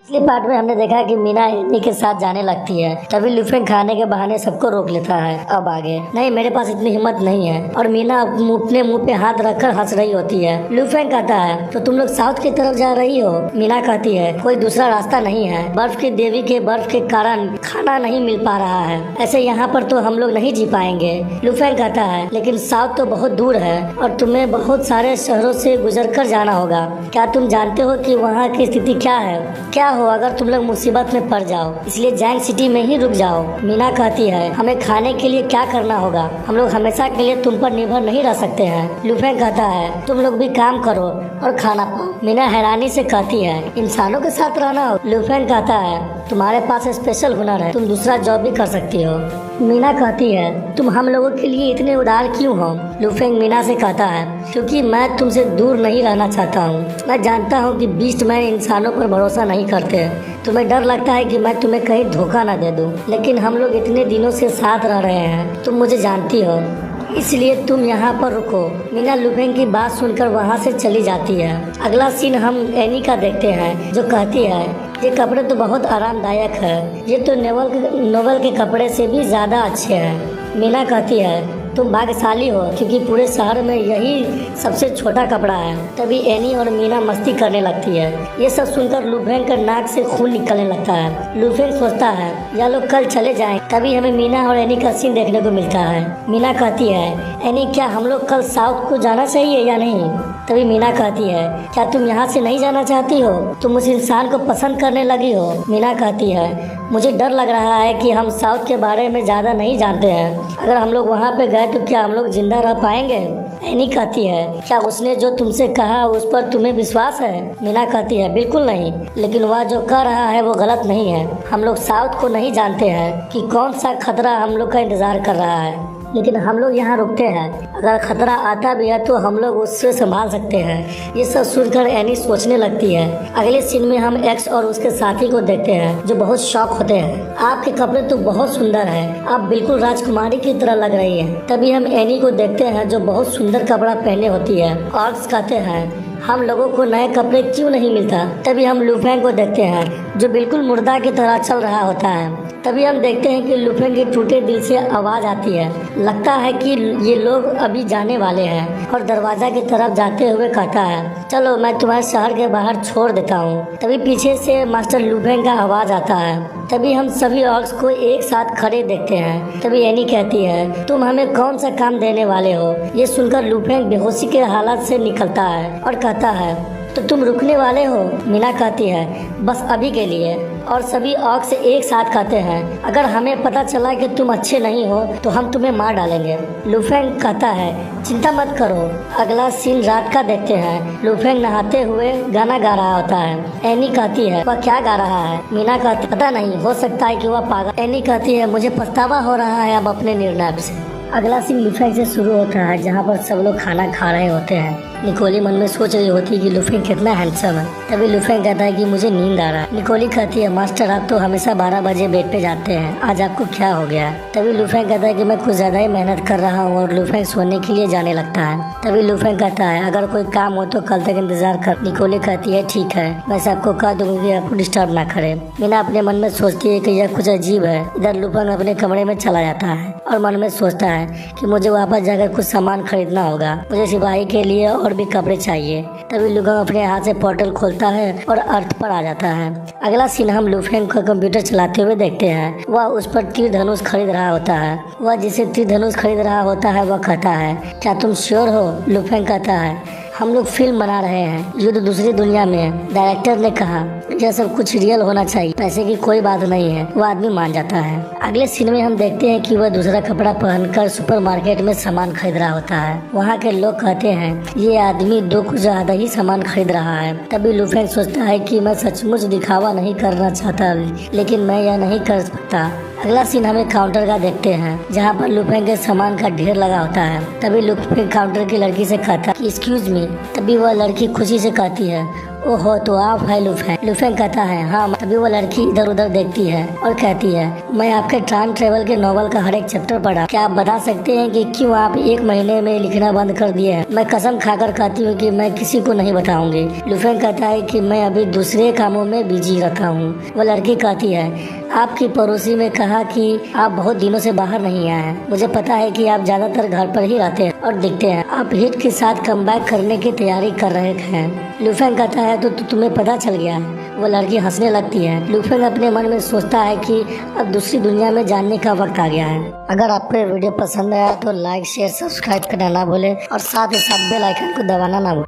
पिछले पार्ट में हमने देखा कि मीना एनी के साथ जाने लगती है, तभी लुफेंग खाने के बहाने सबको रोक लेता है। अब आगे नहीं, मेरे पास इतनी हिम्मत नहीं है। और मीना अपने मुंह पे हाथ रखकर हंस रही होती है। लुफेंग कहता है तो तुम लोग साउथ की तरफ जा रही हो? मीना कहती है कोई दूसरा रास्ता नहीं है, बर्फ की देवी के बर्फ के कारण खाना नहीं मिल पा रहा है, ऐसे यहाँ पर तो हम लोग नहीं जी पाएंगे। लुफेंग कहता है लेकिन साउथ तो बहुत दूर है और तुम्हें बहुत सारे शहरों से गुजर कर जाना होगा। क्या तुम जानते हो कि वहाँ की स्थिति क्या है? क्या हो अगर तुम लोग मुसीबत में पड़ जाओ, इसलिए जैंग सिटी में ही रुक जाओ। मीना कहती है हमें खाने के लिए क्या करना होगा? हम लोग हमेशा के लिए तुम पर निर्भर नहीं रह सकते हैं। लुफेंग कहता है तुम लोग भी काम करो और खाना पाओ। मीना हैरानी से कहती है इंसानों के साथ रहना हो? लुफेंग कहता है तुम्हारे पास स्पेशल हुनर है, तुम दूसरा जॉब भी कर सकती हो। मीना कहती है तुम हम लोगों के लिए इतने उदार क्यों हो? लुफेंग मीना से कहता है क्योंकि मैं तुमसे दूर नहीं रहना चाहता हूँ। मैं जानता हूँ कि बीस्ट मैन इंसानों पर भरोसा नहीं करते। तुम्हें डर लगता है कि मैं तुम्हें कहीं धोखा ना दे दूँ, लेकिन हम लोग इतने दिनों से साथ रह रहे हैं, तुम मुझे जानती हो, इसलिए तुम यहाँ पर रुको। मीना लुफेंग की बात सुनकर वहाँ से चली जाती है। अगला सीन हम एनी का देखते हैं जो कहती है ये कपड़े तो बहुत आरामदायक है, ये तो नोवेल के कपड़े से भी ज़्यादा अच्छे हैं। मीना कहती है तुम भाग्यशाली हो क्योंकि पूरे शहर में यही सबसे छोटा कपड़ा है। तभी एनी और मीना मस्ती करने लगती है। ये सब सुनकर लुफेंग के नाक से खून निकलने लगता है। लुफेंग सोचता है यह लोग कल चले जाएं। तभी हमें मीना और एनी का सीन देखने को मिलता है। मीना कहती है एनी क्या हम लोग कल साउथ को जाना चाहिए या नहीं? तभी मीना कहती है क्या तुम यहाँ से नहीं जाना चाहती हो? तुम उस इंसान को पसंद करने लगी हो? मीना कहती है मुझे डर लग रहा है कि हम साउथ के बारे में ज़्यादा नहीं जानते हैं। अगर हम लोग वहाँ पे गए तो क्या हम लोग जिंदा रह पाएंगे? एनी कहती है क्या उसने जो तुमसे कहा उस पर तुम्हें विश्वास है? मीना कहती है बिल्कुल नहीं, लेकिन वह जो कह रहा है वो गलत नहीं है। हम लोग साउथ को नहीं जानते हैं कि कौन सा खतरा हम लोग का इंतजार कर रहा है, लेकिन हम लोग यहाँ रुकते हैं। अगर खतरा आता भी है तो हम लोग उससे संभाल सकते हैं। ये सब सुनकर एनी सोचने लगती है। अगले सीन में हम एक्स और उसके साथी को देखते हैं जो बहुत शौक होते हैं। आपके कपड़े तो बहुत सुंदर हैं, आप बिल्कुल राजकुमारी की तरह लग रही हैं। तभी हम एनी को देखते हैं जो बहुत सुंदर कपड़ा पहने होती है। ऑर्क्स कहते हैं हम लोगों को नए कपड़े क्यों नहीं मिलता? तभी हम लुफेंग को देखते हैं जो बिल्कुल मुर्दा की तरह चल रहा होता है। तभी हम देखते हैं कि लुफेंग के टूटे दिल से आवाज़ आती है। लगता है कि ये लोग अभी जाने वाले हैं और दरवाजा की तरफ जाते हुए कहता है चलो मैं तुम्हारे शहर के बाहर छोड़ देता हूँ। तभी पीछे से मास्टर लुफेंग का आवाज़ आता है। तभी हम सभी ऑर्क्स को एक साथ खड़े देखते हैं। तभी एनी कहती है तुम हमें कौन सा काम देने वाले हो? ये सुनकर लुफेंग बेहोशी के हालात से निकलता है और कहता है तो तुम रुकने वाले हो? मीना कहती है बस अभी के लिए। और सभी ऑर्क्स एक साथ कहते हैं अगर हमें पता चला कि तुम अच्छे नहीं हो तो हम तुम्हें मार डालेंगे। लुफेंग कहता है चिंता मत करो। अगला सीन रात का देखते हैं। लुफेंग नहाते हुए गाना गा रहा होता है। एनी कहती है वह क्या गा रहा है? मीना कहती पता नहीं, हो सकता है कि वह पागल। एनी कहती है मुझे पछतावा हो रहा है अब अपने निर्णय से। अगला सीन लुफेंग से शुरू होता है जहाँ पर सब लोग खाना खा रहे होते हैं। निकोली मन में सोच रही होती है कि लुफेंग कितना हैंडसम है। तभी लुफेंग कहता है कि मुझे नींद आ रहा है। निकोली कहती है मास्टर आप तो हमेशा 12 बजे बेड पे जाते हैं, आज आपको क्या हो गया? तभी लुफेंग कहता है कि मैं कुछ ज़्यादा ही मेहनत कर रहा हूँ और लुफेंग सोने के लिए जाने लगता है। तभी लुफेंग कहता है अगर कोई काम हो तो कल तक इंतजार कर। निकोली कहती है ठीक है, मैं सबको कह दूंगी कि आपको डिस्टर्ब ना करे। मीना अपने मन में सोचती है कि यह कुछ अजीब है। इधर लुफेंग अपने कमरे में चला जाता है और मन में सोचता है कि मुझे वापस जाकर कुछ सामान खरीदना होगा, मुझे सिपाही के लिए और भी कपड़े चाहिए। तभी लुफेंग अपने हाथ से पोर्टल खोलता है और अर्थ पर आ जाता है। अगला सीन हम लुफेंग को कंप्यूटर चलाते हुए देखते हैं। वह उस पर तीर धनुष खरीद रहा होता है। वह जिसे तीर धनुष खरीद रहा होता है वह कहता है क्या तुम श्योर हो? लुफेंग कहता है हम लोग फिल्म बना रहे हैं, युद्ध दूसरी दुनिया में है। डायरेक्टर ने कहा यह सब कुछ रियल होना चाहिए, पैसे की कोई बात नहीं है। वो आदमी मान जाता है। अगले सीन में हम देखते हैं कि वह दूसरा कपड़ा पहनकर सुपरमार्केट में सामान खरीद रहा होता है। वहाँ के लोग कहते हैं ये आदमी दो कुछ ज्यादा ही सामान खरीद रहा है। तभी लुफेंग सोचता है कि मैं सचमुच दिखावा नहीं करना चाहता, लेकिन मैं यह नहीं कर सकता। अगला सीन हमें काउंटर का देखते हैं जहाँ पर लुफेंग के सामान का ढेर लगा होता है। तभी लुफेंग काउंटर की लड़की से कहता है एक्सक्यूज मी। तभी वह लड़की खुशी से कहती है ओहो तो आप है लुफेंग। लुफेंग कहता है हाँ। तभी वो लड़की इधर उधर देखती है और कहती है मैं आपके टाइम ट्रेवल के नॉवल का हर एक चैप्टर पढ़ा। क्या आप बता सकते हैं कि क्यों आप 1 महीने में लिखना बंद कर दिए हैं? मैं कसम खाकर कहती हूँ कि मैं किसी को नहीं बताऊंगी। लुफेंग कहता है कि मैं अभी दूसरे कामों में बिजी रखा हूँ। वो लड़की कहती है आपकी पड़ोसी ने कहा कि आप बहुत दिनों से बाहर नहीं आए हैं। मुझे पता है कि आप ज्यादातर घर पर ही रहते हैं और दिखते हैं। आप हिट के साथ कमबैक करने की तैयारी कर रहे हैं। लुफेंग कहता है तो तुम्हें पता चल गया है। वो लड़की हंसने लगती है। लुफेंग अपने मन में सोचता है कि अब दूसरी दुनिया में जानने का वक्त आ गया है। अगर आपको ये वीडियो पसंद आया तो लाइक शेयर सब्सक्राइब करना ना भूले और साथ ही साथ बेल आइकन को दबाना ना भूले।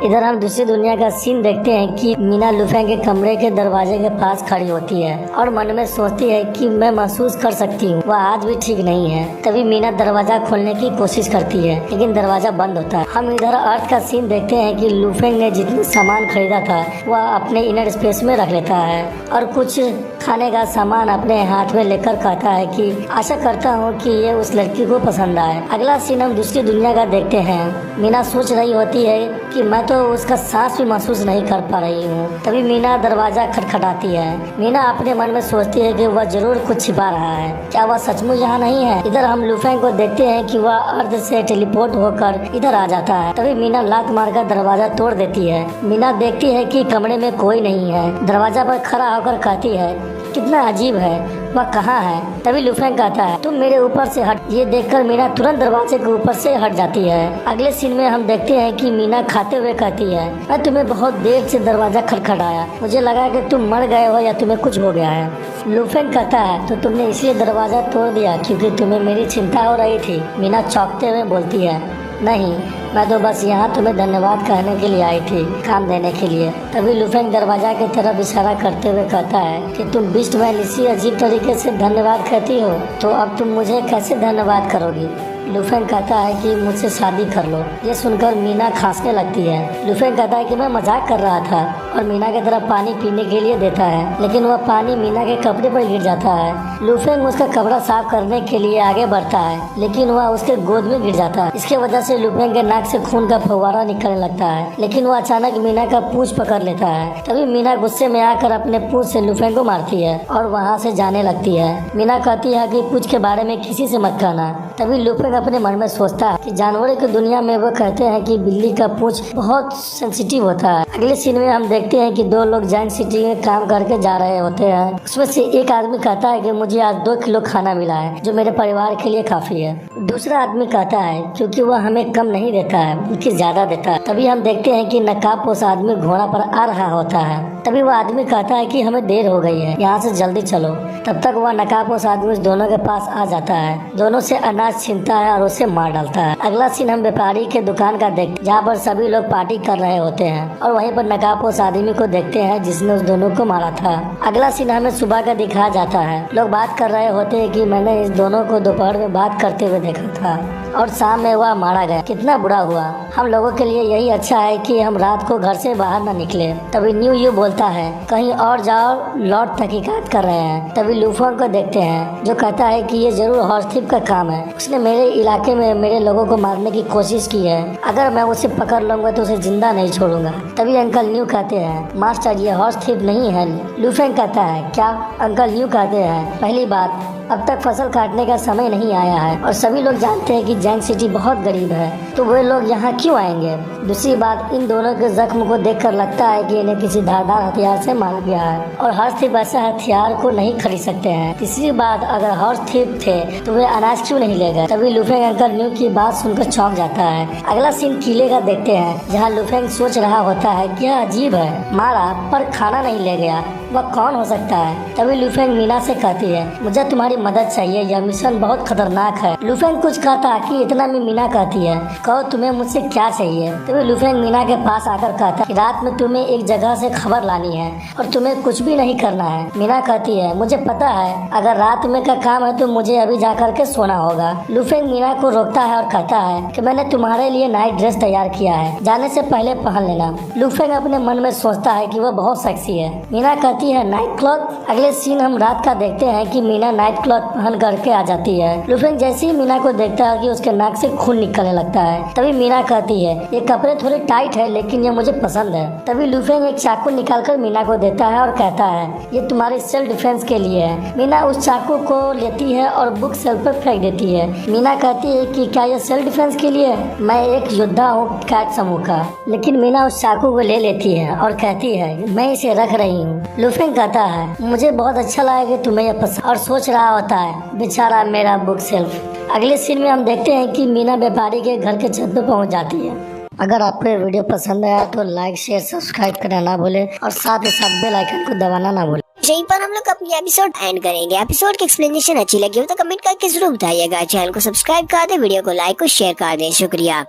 इधर हम दूसरी दुनिया का सीन देखते हैं कि मीना लुफेंग के कमरे के दरवाजे के पास खड़ी होती है और मन में सोचती है कि मैं महसूस कर सकती हूँ वह आज भी ठीक नहीं है। तभी मीना दरवाजा खोलने की कोशिश करती है लेकिन दरवाजा बंद होता है। हम इधर अर्थ का सीन देखते हैं कि लुफेंग ने जितना सामान खरीदा था वह अपने इनर स्पेस में रख लेता है और कुछ खाने का सामान अपने हाथ में लेकर कहता है कि आशा करता हूँ कि ये उस लड़की को पसंद आए। अगला सीन हम दूसरी दुनिया का देखते हैं। मीना सोच रही होती है कि मैं तो उसका सांस भी महसूस नहीं कर पा रही हूँ। तभी मीना दरवाजा खटखटाती है। मीना अपने मन में सोचती है कि वह जरूर कुछ छिपा रहा है। क्या वह सचमुच यहाँ नहीं है? इधर हम लुफेंग को देखते हैं कि वह अर्थ से टेलीपोर्ट होकर इधर आ जाता है। तभी मीना लात मारकर दरवाजा तोड़ देती है। मीना देखती है कि कमरे में कोई नहीं है। दरवाजा पर खड़ा होकर कहती है कितना अजीब है, वह कहाँ है? तभी लुफेंग कहता है तुम मेरे ऊपर से हट। ये देखकर मीना तुरंत दरवाजे के ऊपर से हट जाती है। अगले सीन में हम देखते हैं कि मीना खाते हुए कहती है मैं तुम्हें बहुत देर से दरवाजा खटखटाया, मुझे लगा कि तुम मर गए हो या तुम्हें कुछ हो गया है। लुफेंग कहता है तो तुमने इसलिए दरवाजा तोड़ दिया क्योंकि तुम्हें मेरी चिंता हो रही थी? मीना चौंकते हुए बोलती है नहीं, मैं तो बस यहाँ तुम्हें धन्यवाद कहने के लिए आई थी, काम देने के लिए। तभी लुफेंग दरवाजा की तरफ इशारा करते हुए कहता है कि तुम बीस्टमैन इसी अजीब तरीके से धन्यवाद कहती हो तो अब तुम मुझे कैसे धन्यवाद करोगी? लुफेंग कहता है कि मुझसे शादी कर लो। ये सुनकर मीना खांसने लगती है। लुफेंग कहता है कि मैं मजाक कर रहा था और मीना की तरफ पानी पीने के लिए देता है लेकिन वह पानी मीना के कपड़े पर गिर जाता है। लुफेंग उसका कपड़ा साफ करने के लिए आगे बढ़ता है लेकिन वह उसके गोद में गिर जाता है। इसके वजह से लुफेंग के नाक से खून का फव्वारा निकलने लगता है लेकिन वह अचानक मीना का पूंछ पकड़ लेता है। तभी मीना गुस्से में आकर अपने पूंछ से लुफेंग को मारती है और वहाँ से जाने लगती है। मीना कहती है कि पूंछ के बारे में किसी से मत कहना। तभी लुफेंग अपने मन में सोचता है कि जानवरों की दुनिया में वो कहते हैं कि बिल्ली का पूंछ बहुत सेंसिटिव होता है। अगले सीन में हम देखते हैं कि 2 लोग जायंट सिटी में काम करके जा रहे होते हैं। उसमें से एक आदमी कहता है कि मुझे आज 2 किलो खाना मिला है जो मेरे परिवार के लिए काफी है। दूसरा आदमी कहता है क्योंकि वह हमें कम नहीं देता है बल्कि ज्यादा देता है। तभी हम देखते हैं कि नकाबपोश आदमी घोड़ा पर आ रहा होता है। तभी वह आदमी कहता है कि हमें देर हो गई है, यहाँ से जल्दी चलो। तब तक वह नकाबपोश आदमी उस दोनों के पास आ जाता है, दोनों से अनाज छीनता है और उसे मार डालता है। अगला सीन हम व्यापारी के दुकान का देखते जहाँ पर सभी लोग पार्टी कर रहे होते हैं और वहीं पर नकाबपोश आदमी को देखते हैं जिसने उस दोनों को मारा था। अगला सीन हमें सुबह का दिखाया जाता है। लोग बात कर रहे होते हैं कि मैंने इस दोनों को दोपहर में बात करते हुए देखा था और शाम में वह मारा गया, कितना बुरा हुआ। हम लोगों के लिए यही अच्छा है कि हम रात को घर से बाहर न निकले। तभी न्यू यू बोलता है कहीं और जाओ, लॉर्ड तहकीकात कर रहे हैं। तभी लुफेंग को देखते हैं जो कहता है कि ये जरूर हॉर्सथिप का काम है, उसने मेरे इलाके में मेरे लोगों को मारने की कोशिश की है, अगर मैं उसे पकड़ लूंगा तो उसे जिंदा नहीं छोड़ूंगा। तभी अंकल न्यू कहते हैं मास्टर ये हॉर्सथिप नहीं है। लुफेंग कहता है क्या? अंकल न्यू कहते हैं पहली बात अब तक फसल काटने का समय नहीं आया है और सभी लोग जानते हैं कि जायंट सिटी बहुत गरीब है तो वे लोग यहाँ क्यों आएंगे? दूसरी बात इन दोनों के जख्म को देखकर लगता है कि इन्हें किसी धारदार हथियार से मारा गया है और हॉर्सथिप ऐसे हथियार को नहीं खरीद सकते हैं। तीसरी बात अगर हॉर्सथिप थे तो वे अनाज क्यों नहीं ले गए? तभी लुफेंग अंकल न्यू की बात सुनकर चौंक जाता है। अगला सीन किले का देखते हैं जहाँ लुफेंग सोच रहा होता है क्या अजीब है, मारा पर खाना नहीं ले गया, वह कौन हो सकता है? तभी लुफेंग मीना से कहती है मुझे तुम्हारी मदद चाहिए, यह मिशन बहुत खतरनाक है। लुफेंग कुछ कहता कि इतना में मीना कहती है कहो तुम्हें मुझसे क्या चाहिए? तभी लुफेंग मीना के पास आकर कहता कि रात में तुम्हें एक जगह से खबर लानी है और तुम्हें कुछ भी नहीं करना है। मीना कहती है मुझे पता है, अगर रात में का काम है तो मुझे अभी जा करके सोना होगा। लुफेंग मीना को रोकता है और कहता है कि मैंने तुम्हारे लिए नाइट ड्रेस तैयार किया है, जाने से पहले पहन लेना। लुफेंग अपने मन में सोचता है कि वह बहुत सेक्सी है। मीना कहती पहनती है नाइट क्लॉथ। अगले सीन हम रात का देखते हैं कि मीना नाइट क्लॉथ पहन करके आ जाती है। लुफेंग जैसे ही मीना को देखता है कि उसके नाक से खून निकलने लगता है। तभी मीना कहती है ये कपड़े थोड़े टाइट है लेकिन ये मुझे पसंद है। तभी लुफेंग एक चाकू निकालकर मीना को देता है और कहता है ये तुम्हारे सेल्फ डिफेंस के लिए है। मीना उस चाकू को लेती है और बुक सेल्फ पर फेंक देती है। मीना कहती है कि क्या ये सेल्फ डिफेंस के लिए? मैं एक योद्धा हूँ कैट समूह का। लेकिन मीना उस चाकू को ले लेती है और कहती है मैं इसे रख रही हूँ। लुफेंग कहता है मुझे बहुत अच्छा लगा कि तुम्हें यह पसंद, और सोच रहा होता है बेचारा मेरा बुक सेल्फ। अगले सीन में हम देखते हैं कि मीना व्यापारी के घर के छत पर पहुँच जाती है। अगर आपको ये वीडियो पसंद आया तो लाइक शेयर सब्सक्राइब करना ना भूले और साथ ही साथ बेल आइकन को दबाना ना भूले। यहीं पर हम लोग अपनी एपिसोड एंड करेंगे। एपिसोड की एक्सप्लेनेशन अच्छी लगी हो तो कमेंट करके जरूर बताइएगा। चैनल को सब्सक्राइब कर दे, वीडियो को लाइक और शेयर कर दे। शुक्रिया।